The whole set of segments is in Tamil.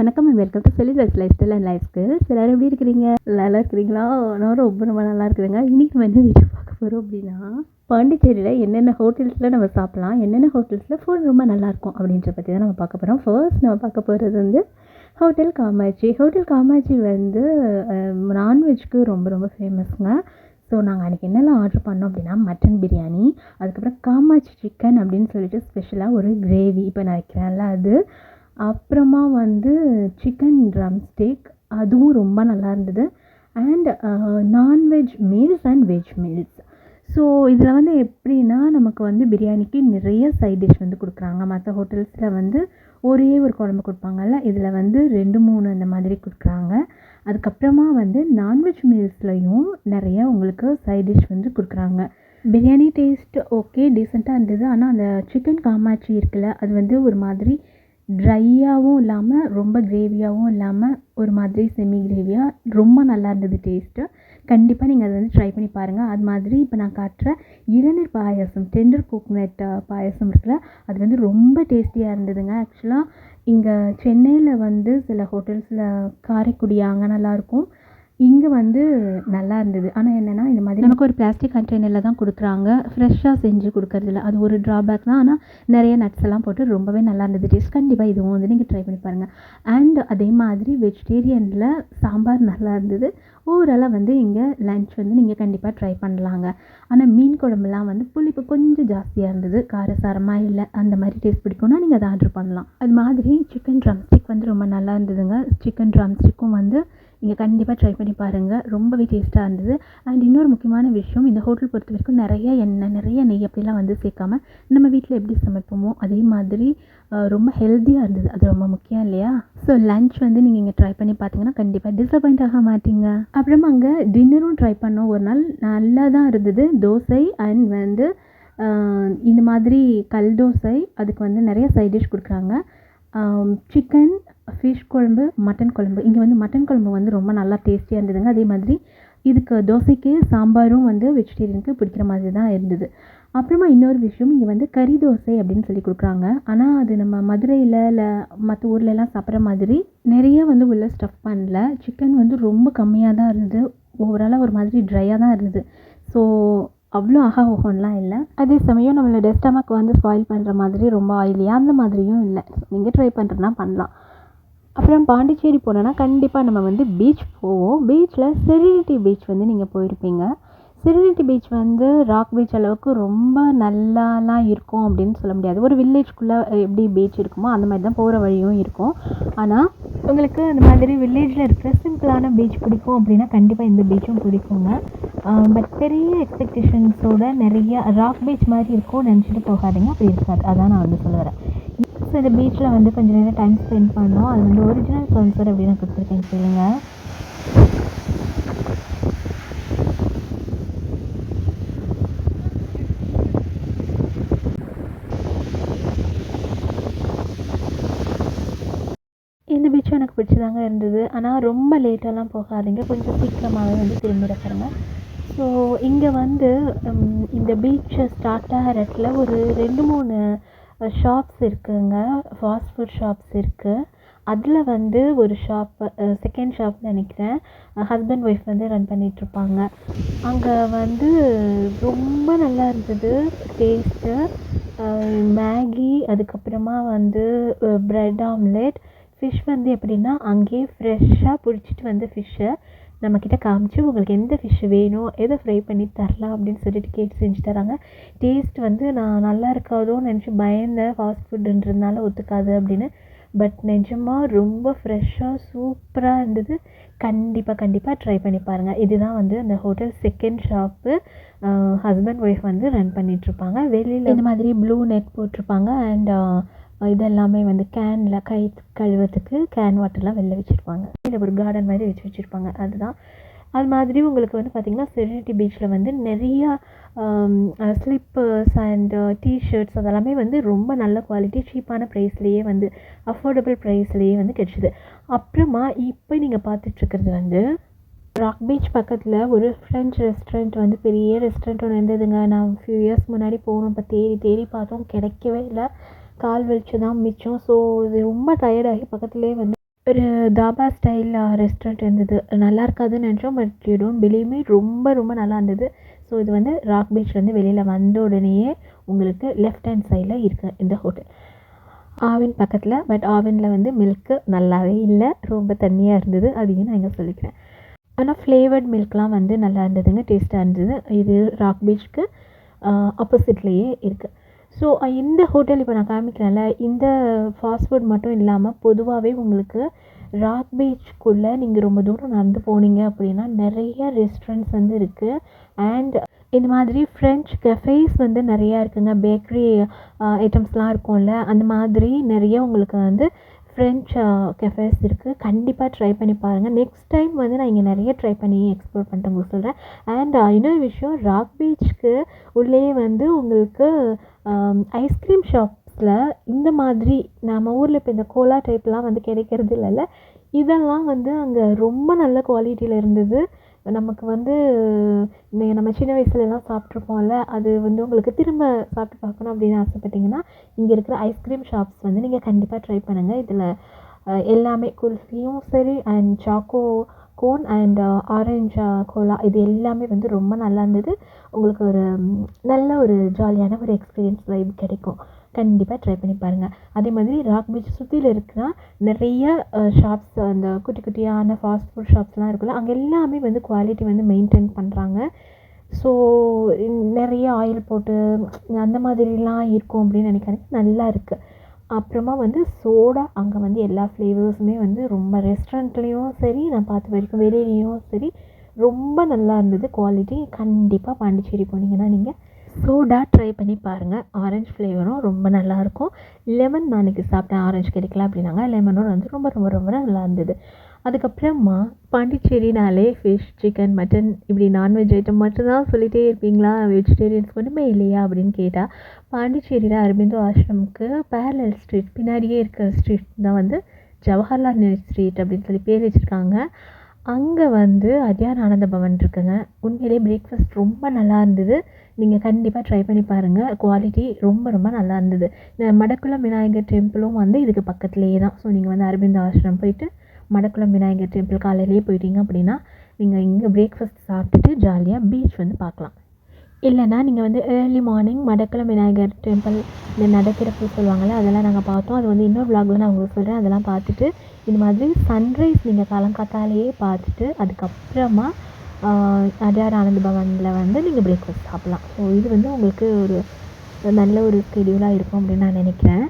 வணக்கம் and welcome to celebrate life style and life skills. எல்லாரும் எப்படி இருக்கிறீங்க? நல்லா இருக்கிறீங்களா? நான் ரொம்ப நல்லா இருக்குதுங்க. இன்னைக்கு வந்து வீடியோ பார்க்க போகிறோம் அப்படின்னா, பாண்டிச்சேரியில் என்னென்ன ஹோட்டல்ஸில் நம்ம சாப்பிட்லாம், என்னென்ன ஹோட்டல்ஸில் ஃபுட் ரொம்ப நல்லாயிருக்கும் அப்படின்ற பற்றி தான் நம்ம பார்க்க போகிறோம். ஃபர்ஸ்ட் நம்ம பார்க்க போகிறது வந்து ஹோட்டல் காமாட்சி. ஹோட்டல் காமாட்சி வந்து நான்வெஜ்க்கு ரொம்ப ஃபேமஸ்ங்க. ஸோ நாங்கள் அன்றைக்கி என்னெல்லாம் ஆர்டர் பண்ணோம் அப்படின்னா, மட்டன் பிரியாணி, அதுக்கப்புறம் காமாட்சி சிக்கன் அப்படின்னு சொல்லிட்டு ஸ்பெஷலாக ஒரு கிரேவி இப்போ நான் வைக்கிறேன்ல அது, அப்புறமா வந்து சிக்கன் ட்ரம் ஸ்டிக், அதுவும் ரொம்ப நல்லா இருந்தது. And non veg meals and veg meals. So இதில் வந்து எப்படின்னா, நமக்கு வந்து பிரியாணிக்கு நிறைய சைட் டிஷ் வந்து கொடுக்குறாங்க. மற்ற ஹோட்டல்ஸில் வந்து ஒரே ஒரு குழம்பு கொடுப்பாங்கல்ல, இதில் வந்து 2-3 அந்த மாதிரி கொடுக்குறாங்க. அதுக்கப்புறமா வந்து நான்வெஜ் மீல்ஸ்லையும் நிறைய உங்களுக்கு சைட் டிஷ் வந்து கொடுக்குறாங்க. பிரியாணி டேஸ்ட் ஓகே டீசெண்டாக இருந்தது. ஆனால் அந்த சிக்கன் காமாட்சி இருக்குல்ல, அது வந்து ஒரு மாதிரி ட்ரையாகவும் இல்லாமல் ரொம்ப கிரேவியாகவும் இல்லாமல் ஒரு மாதிரி செமி கிரேவியாக ரொம்ப நல்லா இருந்தது டேஸ்ட்டு. கண்டிப்பாக நீங்கள் அதை வந்து ட்ரை பண்ணி பாருங்கள். அது மாதிரி இப்போ நான் காட்டுற இளநீர் பாயாசம், டெண்டர் கோகனட் பாயாசம் இருக்குல்ல, அது வந்து ரொம்ப டேஸ்டியாக இருந்ததுங்க. ஆக்சுவலாக இங்கே சென்னையில் வந்து சில ஹோட்டல்ஸில் காரைக்குடி அங்கே நல்லாயிருக்கும், இங்கே வந்து நல்லா இருந்தது. ஆனால் என்னென்னா, இந்த மாதிரி நமக்கு ஒரு பிளாஸ்டிக் கண்டெய்னரில் தான் கொடுக்குறாங்க, ஃப்ரெஷ்ஷாக செஞ்சு கொடுக்கறதில்ல. அது ஒரு ட்ராபேக் தான். ஆனால் நிறைய நட்ஸ் எல்லாம் போட்டு ரொம்பவே நல்லா இருந்தது டேஸ்ட். கண்டிப்பாக இதுவும் வந்து நீங்கள் ட்ரை பண்ணி பாருங்கள். அண்ட் அதே மாதிரி வெஜிடேரியனில் சாம்பார் நல்லா இருந்தது. ஓவராலாக வந்து இங்கே லன்ச் வந்து நீங்கள் கண்டிப்பாக ட்ரை பண்ணலாங்க. ஆனால் மீன் குழம்புலாம் வந்து புளிப்பு கொஞ்சம் ஜாஸ்தியாக இருந்தது, காரசாரமாக இல்லை. அந்த மாதிரி டேஸ்ட் பிடிக்கும்னா நீங்கள் அதை ஆர்டர் பண்ணலாம். அது மாதிரி சிக்கன் ட்ரம் ஸ்டிக் வந்து ரொம்ப நல்லா இருந்ததுங்க. சிக்கன் ட்ரம் ஸ்டிக்கும் வந்து நீங்கள் கண்டிப்பாக ட்ரை பண்ணி பாருங்கள், ரொம்பவே டேஸ்ட்டாக இருந்தது. அண்ட் இன்னொரு முக்கியமான விஷயம், இந்த ஹோட்டல் பொறுத்த வரைக்கும் நிறைய எண்ணெய், நிறைய நெய் அப்படிலாம் வந்து சேர்க்காம நம்ம வீட்டில் எப்படி சமைப்போமோ அதே மாதிரி ரொம்ப ஹெல்த்தியாக இருந்தது. அது ரொம்ப முக்கியம் இல்லையா? ஸோ லன்ச் வந்து நீங்கள் இங்கே ட்ரை பண்ணி பார்த்தீங்கன்னா கண்டிப்பாக டிசப்பாயிண்ட் ஆக மாட்டீங்க. அப்புறமா அங்கே டின்னரும் ட்ரை பண்ணோம். ஒரு நாள் நல்லா தான் இருந்தது. தோசை அண்ட் வந்து இந்த மாதிரி கல் தோசை, அதுக்கு வந்து நிறைய சைட் டிஷ் கொடுக்குறாங்க. சிக்கன், ஃபிஷ் குழம்பு, மட்டன் குழம்பு. இங்கே வந்து மட்டன் குழம்பு வந்து ரொம்ப நல்லா டேஸ்டியாக இருந்ததுங்க. அதே மாதிரி இதுக்கு தோசைக்கு சாம்பாரும் வந்து வெஜிடேரியனுக்கு பிடிக்கிற மாதிரி தான் இருந்தது. அப்புறமா இன்னொரு விஷயம், இங்கே வந்து கறி தோசை அப்படின்னு சொல்லி கொடுக்குறாங்க. ஆனால் அது நம்ம மதுரையில் இல்லை மற்ற ஊர்லெலாம் சாப்பிட்ற மாதிரி நிறைய வந்து உள்ள ஸ்டஃப் பண்ணல. சிக்கன் வந்து ரொம்ப கம்மியாக தான் இருந்தது. ஓவராலாக ஒரு மாதிரி ட்ரையாக தான் இருந்தது. ஸோ அவ்வளோ ஓஹோன்லாம் இல்லை. அதே சமயம் நம்மளோட ஸ்டமக் வந்து ஸ்பாயில் பண்ணுற மாதிரி ரொம்ப ஆயிலியாக அந்த மாதிரியும் இல்லை. நீங்கள் ட்ரை பண்ணுறதுனா பண்ணலாம். அப்புறம் பாண்டிச்சேரி போனோன்னா கண்டிப்பாக நம்ம வந்து பீச் போவோம். பீச்சில் செரினிட்டி பீச் வந்து நீங்கள் போயிருப்பீங்க. செரினிட்டி பீச் வந்து ராக் பீச் அளவுக்கு ரொம்ப நல்லாலாம் இருக்கும் அப்படின்னு சொல்ல முடியாது. ஒரு வில்லேஜ்குள்ளே எப்படி பீச் இருக்குமோ அந்த மாதிரி தான் போகிற வழியும் இருக்கும். ஆனால் உங்களுக்கு அந்த மாதிரி வில்லேஜில் இருக்கிற சிம்பிளான பீச் பிடிக்கும் அப்படின்னா கண்டிப்பாக இந்த பீச்சும் பிடிக்குங்க. பட் பெரிய எக்ஸ்பெக்டேஷன்ஸோட நிறைய ராக் பீச் மாதிரி இருக்கும் நினச்சிட்டு போகாதீங்க, அப்படி இருக்காது. அதான் நான் வந்து சொல்ல வரேன். ஸோ இந்த பீச்சில் வந்து கொஞ்சம் நேரம் டைம் ஸ்பெண்ட் பண்ணோம். அது வந்து ஒரிஜினல் ஸ்பான்சர் அப்படின்னு கொடுத்துருக்கேன் சொல்லுங்க. இந்த பீச்சும் எனக்கு பிடிச்சதாங்க இருந்தது. ஆனால் ரொம்ப லேட்டாலாம் போகாதீங்க, கொஞ்சம் சீக்கிரமாகவே வந்து திரும்பிட பாருங்க. ஸோ இங்கே வந்து இந்த பீச்சை ஸ்டார்ட் ஆகிற இடத்துல ஒரு 2-3 ஷாப்ஸ் இருக்குதுங்க, ஃபாஸ்ட் ஃபுட் ஷாப்ஸ் இருக்குது. அதில் வந்து ஒரு ஷாப்பு, செகண்ட் ஷாப் நினைக்கிறேன், ஹஸ்பண்ட் ஒய்ஃப் வந்து ரன் பண்ணிகிட்ருப்பாங்க. அங்கே வந்து ரொம்ப நல்லா இருந்தது டேஸ்ட்டு. மேகி, அதுக்கப்புறமா வந்து ப்ரெட் ஆம்லெட், ஃபிஷ் வந்து எப்படின்னா அங்கேயே ஃப்ரெஷ்ஷாக பிடிச்சிட்டு வந்து ஃபிஷ்ஷை நம்மக்கிட்ட காமிச்சு உங்களுக்கு எந்த ஃபிஷ் வேணும், எதை ஃப்ரை பண்ணி தரலாம் அப்படின்னு சொல்லிட்டு கேட்டு செஞ்சு தராங்க. டேஸ்ட் வந்து நான் நல்லா இருக்காதோன்னு நினச்சி பயந்தேன், ஃபாஸ்ட் ஃபுட்டுன்றதுனால ஒத்துக்காது அப்படின்னு. பட் நிஜமாக ரொம்ப ஃப்ரெஷ்ஷாக சூப்பராக இருந்தது. கண்டிப்பாக ட்ரை பண்ணி பாருங்கள். இதுதான் வந்து அந்த hotel second shop. Husband wife வந்து ரன் பண்ணிகிட்ருப்பாங்க. வெளியில் இந்த மாதிரி ப்ளூ நெட் போட்டிருப்பாங்க. அண்ட் இதெல்லாமே வந்து கேனில் கை கழுவுறதுக்கு கேன் வாட்டர்லாம் வெளில வச்சுருப்பாங்க. இல்லை ஒரு கார்டன் மாதிரி வச்சுருப்பாங்க. அதுதான் அது மாதிரி உங்களுக்கு வந்து பார்த்திங்கன்னா செரினிட்டி பீச்சில் வந்து நிறையா ஸ்லிப்பர்ஸ் அண்ட் டிஷர்ட்ஸ் அதெல்லாமே வந்து ரொம்ப நல்ல குவாலிட்டி, சீப்பான ப்ரைஸ்லேயே வந்து அஃபோர்டபுள் ப்ரைஸ்லேயே வந்து கிடச்சிது. அப்புறமா இப்போ நீங்கள் பார்த்துட்ருக்கிறது வந்து ராக் பீச் பக்கத்தில் ஒரு ஃப்ரெஞ்ச் ரெஸ்டாரண்ட், வந்து பெரிய ரெஸ்டாரண்ட் ஒன்று இருந்ததுங்க. நான் ஃபியூ இயர்ஸ் முன்னாடி போகணும், இப்போ தேடி பார்த்தோம், கிடைக்கவே இல்லை. கால் வலிச்சு தான் மிச்சம். ஸோ இது ரொம்ப டயர்டாகி பக்கத்துலேயே வந்து ஒரு தாபா ஸ்டைல் ரெஸ்டாரண்ட் இருந்தது. நல்லா இருக்காதுன்னு நினச்சோம். But you don't believe me, ரொம்ப ரொம்ப நல்லா இருந்தது. ஸோ இது வந்து ராக் பீச்லேருந்து வெளியில் வந்த உடனேயே உங்களுக்கு லெஃப்ட் ஹேண்ட் சைடில் இருக்குது இந்த ஹோட்டல். ஆவின் பக்கத்தில். பட் ஆவினில் வந்து மில்க்கு நல்லாவே இல்லை, ரொம்ப தண்ணியாக இருந்தது. அதையும் நான் இங்கே சொல்லிக்கிறேன். ஆனால் ஃப்ளேவர்ட் மில்க்லாம் வந்து நல்லா இருந்ததுங்க, டேஸ்ட்டாக இருந்தது. இது ராக் பீச்சுக்கு ஆப்போசிட்லேயே இருக்குது. ஸோ இந்த ஹோட்டல் இப்போ நான் காமிக்கிறேன்ல, இந்த ஃபாஸ்ட் ஃபுட் மட்டும் இல்லாமல் பொதுவாகவே உங்களுக்கு ராக் பீச்சுக்குள்ளே நீங்கள் ரொம்ப தூரம் நடந்து போனீங்க அப்படின்னா நிறைய ரெஸ்டாரண்ட்ஸ் வந்து இருக்குது. அண்ட் இந்த மாதிரி ஃப்ரெஞ்ச் கஃபேஸ் வந்து நிறையா இருக்குங்க. பேக்கரி ஐட்டம்ஸ்லாம் இருக்கும்ல, அந்த மாதிரி நிறைய உங்களுக்கு வந்து ஃப்ரெஞ்ச் கஃபேஸ் இருக்குது. கண்டிப்பாக ட்ரை பண்ணி பாருங்கள். நெக்ஸ்ட் டைம் வந்து நான் இங்கே நிறைய ட்ரை பண்ணி எக்ஸ்ப்ளோர் பண்ணிட்டு உங்களுக்கு சொல்கிறேன். அண்ட் இன்னொரு விஷயம், ராக் பீச்சுக்கு உள்ளே வந்து உங்களுக்கு ஐஸ்கிரீம் ஷாப்ஸில் இந்த மாதிரி நம்ம ஊரில் இப்போ இந்த கோலா டைப்லாம் வந்து கிடைக்கிறது இல்லைல்ல, இதெல்லாம் வந்து அங்கே ரொம்ப நல்ல குவாலிட்டியில் இருந்தது. நமக்கு வந்து நம்ம சின்ன வயசுலலாம் சாப்பிட்ருப்போம்ல, அது வந்து உங்களுக்கு திரும்ப சாப்பிட்டு பார்க்கணும் அப்படின்னு ஆசைப்பட்டீங்கன்னா இங்கே இருக்கிற ஐஸ்கிரீம் ஷாப்ஸ் வந்து நீங்கள் கண்டிப்பாக ட்ரை பண்ணுங்கள். இதில் எல்லாமே குல்ஃபியும் சரி and choco cone and orange cola இது எல்லாமே வந்து ரொம்ப நல்லா இருந்தது. உங்களுக்கு ஒரு நல்ல ஒரு ஜாலியான ஒரு எக்ஸ்பீரியன்ஸ் வைப் கிடைக்கும். கண்டிப்பாக ட்ரை பண்ணி பாருங்கள். அதே மாதிரி ராக் பீச் சுற்றியில் இருக்கிற நிறைய ஷாப்ஸ், அந்த குட்டி குட்டியான ஃபாஸ்ட் ஃபுட் ஷாப்ஸ்லாம் இருக்குல்ல, அங்கே எல்லாமே வந்து குவாலிட்டி வந்து மெயின்டைன் பண்ணுறாங்க. ஸோ நிறைய ஆயில் போட்டு அந்த மாதிரிலாம் இருக்கும் அப்படின்னு நினைக்காதீங்க, நல்லா இருக்குது. அப்புறமா வந்து சோடா அங்கே வந்து எல்லா ஃப்ளேவர்ஸுமே வந்து ரொம்ப ரெஸ்டாரண்ட்லேயும் சரி, நான் பார்த்த வரைக்கும் வெளியிலையும் சரி ரொம்ப நல்லா இருந்தது குவாலிட்டி. கண்டிப்பாக பாண்டிச்சேரி போனீங்கன்னா நீங்கள் சோடா ட்ரை பண்ணி பாருங்கள். ஆரஞ்சு ஃப்ளேவரும் ரொம்ப நல்லாயிருக்கும். லெமன் நான் அன்றைக்கி சாப்பிட்டேன், ஆரஞ்சு கிடைக்கல அப்படின்னாங்க. லெமனும் வந்து ரொம்ப ரொம்ப ரொம்ப நல்லா இருந்தது. அதுக்கப்புறமா பாண்டிச்சேரினாலே ஃபிஷ், சிக்கன், மட்டன் இப்படி நான்வெஜ் ஐட்டம் மட்டும்தான் சொல்லிகிட்டே இருப்பீங்களா, வெஜிடேரியன்ஸ் ஒன்றுமே இல்லையா அப்படின்னு கேட்டால், பாண்டிச்சேரியில் அரபிந்தோ ஆசிரமுக்கு பேரலல் ஸ்ட்ரீட் பின்னாடியே இருக்கிற ஸ்ட்ரீட் தான் வந்து ஜவஹர்லால் நேரு ஸ்ட்ரீட் அப்படின்னு சொல்லி பேர் வச்சுருக்காங்க. அங்கே வந்து அடியார் ஆனந்த பவன் இருக்குங்க. உண்மையிலே பிரேக்ஃபாஸ்ட் ரொம்ப நல்லா இருந்தது. நீங்கள் கண்டிப்பாக ட்ரை பண்ணி பாருங்கள். குவாலிட்டி ரொம்ப ரொம்ப நல்லா இருந்தது. மடக்குளம் விநாயகர் டெம்பிளும் வந்து இதுக்கு பக்கத்துலேயே தான். ஸோ நீங்கள் வந்து அரபிந்தோ ஆசிரம் போயிட்டு மடக்குளம் விநாயகர் டெம்பிள் காலையிலேயே போயிட்டீங்க அப்படின்னா நீங்கள் இங்கே பிரேக்ஃபாஸ்ட் சாப்பிட்டுட்டு ஜாலியாக பீச் வந்து பார்க்கலாம். இல்லைனா நீங்கள் வந்து ஏர்லி மார்னிங் மடக்குளம் விநாயகர் டெம்பிள் இந்த நடக்கிறப்ப சொல்லுவாங்கள்ல, அதெல்லாம் நாங்கள் பார்த்தோம். அது வந்து இன்னொரு விளாகில் நான் உங்களுக்கு சொல்கிறேன். அதெல்லாம் பார்த்துட்டு இந்த மாதிரி சன்ரைஸ் நீங்கள் காலங்காத்தாலேயே பார்த்துட்டு அதுக்கப்புறமா அடியார் ஆனந்த பவனில் வந்து நீங்கள் பிரேக்ஃபாஸ்ட் சாப்பிட்லாம். ஸோ இது வந்து உங்களுக்கு ஒரு நல்ல ஒரு ஸ்கெடியூலாக இருக்கும் அப்படின்னு நான் நினைக்கிறேன்.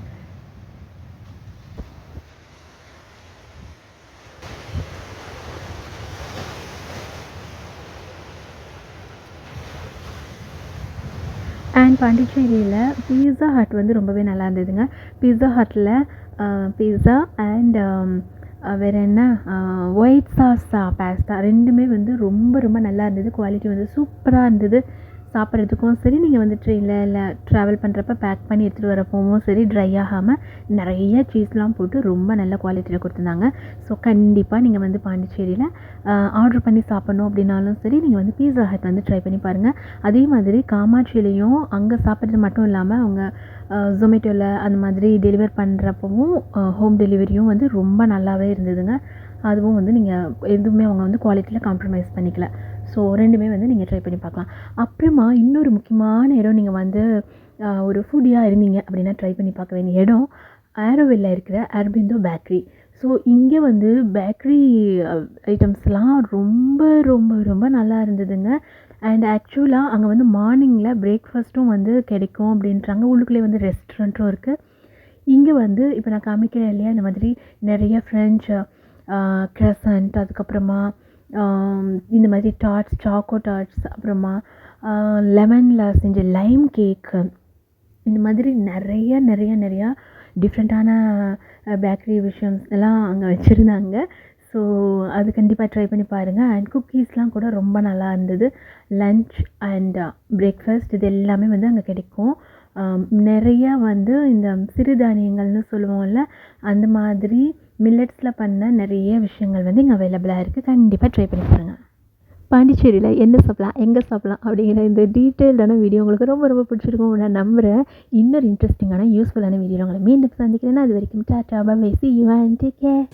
அண்ட் பாண்டிச்சேரியில் பீஸா ஹட் வந்து ரொம்பவே நல்லா இருந்ததுங்க. பீஸா ஹட்டில் பீஸா அண்ட் வேறு என்ன ஒயிட் சாஸ் பாஸ்தா ரெண்டுமே வந்து ரொம்ப ரொம்ப நல்லா இருந்தது. குவாலிட்டி வந்து சூப்பராக இருந்தது. சாப்பிட்றதுக்கும் சரி, நீங்கள் வந்து ட்ரெயினில் இல்லை ட்ராவல் பண்ணுறப்ப பேக் பண்ணி எடுத்துகிட்டு வரப்போவும் சரி, ட்ரை ஆகாமல் நிறைய சீஸ்லாம் போட்டு ரொம்ப நல்ல குவாலிட்டியில் கொடுத்துருந்தாங்க. ஸோ கண்டிப்பாக நீங்கள் வந்து பாண்டிச்சேரியில் ஆர்டர் பண்ணி சாப்பிட்ணும் அப்படின்னாலும் சரி, நீங்கள் வந்து பீஸா ஹட் வந்து ட்ரை பண்ணி பாருங்கள். அதே மாதிரி காமாட்சியிலையும் அங்கே சாப்பிட்றது மட்டும் இல்லாமல் அவங்க ஜொமேட்டோவில் அந்த மாதிரி டெலிவர் பண்ணுறப்பவும் ஹோம் டெலிவரியும் வந்து ரொம்ப நல்லாவே இருந்ததுங்க. அதுவும் வந்து நீங்கள் எதுவுமே அவங்க வந்து குவாலிட்டியில் காம்ப்ரமைஸ் பண்ணிக்கல. ஸோ ரெண்டுமே வந்து நீங்கள் ட்ரை பண்ணி பார்க்கலாம். அப்புறமா இன்னொரு முக்கியமான இடம், நீங்கள் வந்து ஒரு ஃபுட்டியாக இருந்தீங்க அப்படின்னா ட்ரை பண்ணி பார்க்க வேண்டிய இடம் ஆரோவில்ல இருக்கிற அரபிந்தோ பேக்கரி. ஸோ இங்கே வந்து பேக்கரி ஐட்டம்ஸ்லாம் ரொம்ப ரொம்ப ரொம்ப நல்லா இருந்ததுங்க. அண்ட் ஆக்சுவலாக அங்கே வந்து மார்னிங்கில் பிரேக்ஃபாஸ்ட்டும் வந்து கிடைக்கும் அப்படின்றாங்க. உள்ளுக்குள்ளே வந்து ரெஸ்டாரண்ட்டும் இருக்குது. இங்கே வந்து இப்போ நான் காமிக்கிறேன் இல்லையா, இந்த மாதிரி நிறைய ஃப்ரெஞ்ச் க்ரசன்ட், அதுக்கப்புறமா இந்த மாதிரி டார்ட்ஸ், சாக்கோ டார்ட்ஸ், அப்புறமா லெமனில் செஞ்ச லைம் கேக்கு, இந்த மாதிரி நிறைய நிறைய நிறையா டிஃப்ரெண்ட்டான பேக்கரி விஷயம்ஸ் எல்லாம் அங்கே வச்சுருந்தாங்க. ஸோ அது கண்டிப்பாக ட்ரை பண்ணி பாருங்கள். அண்ட் குக்கீஸ்லாம் கூட ரொம்ப நல்லா இருந்தது. லன்ச் அண்ட் பிரேக்ஃபாஸ்ட் இது எல்லாமே வந்து அங்கே கிடைக்கும். நிறையா வந்து இந்த சிறுதானியங்கள்னு சொல்லுவோம்ல, அந்த மாதிரி மில்லட்ஸில் பண்ண நிறைய விஷயங்கள் வந்து இங்கே அவைலபிளாக இருக்குது. கண்டிப்பாக ட்ரை பண்ணி பாருங்கள். பாண்டிச்சேரியில் என்ன சாப்பிட்லாம், எங்கே சாப்பிட்லாம் அப்படிங்கிற இந்த டீட்டெயில்டான வீடியோ உங்களுக்கு ரொம்ப ரொம்ப பிடிச்சிருக்கும் நான் நம்புகிறேன். இன்னொரு இன்ட்ரெஸ்டிங்கான யூஸ்ஃபுல்லான வீடியோ உங்களை மீண்டும் சந்திக்கிறேன்னா அது வரைக்கும் tata bye bye, see you and take care.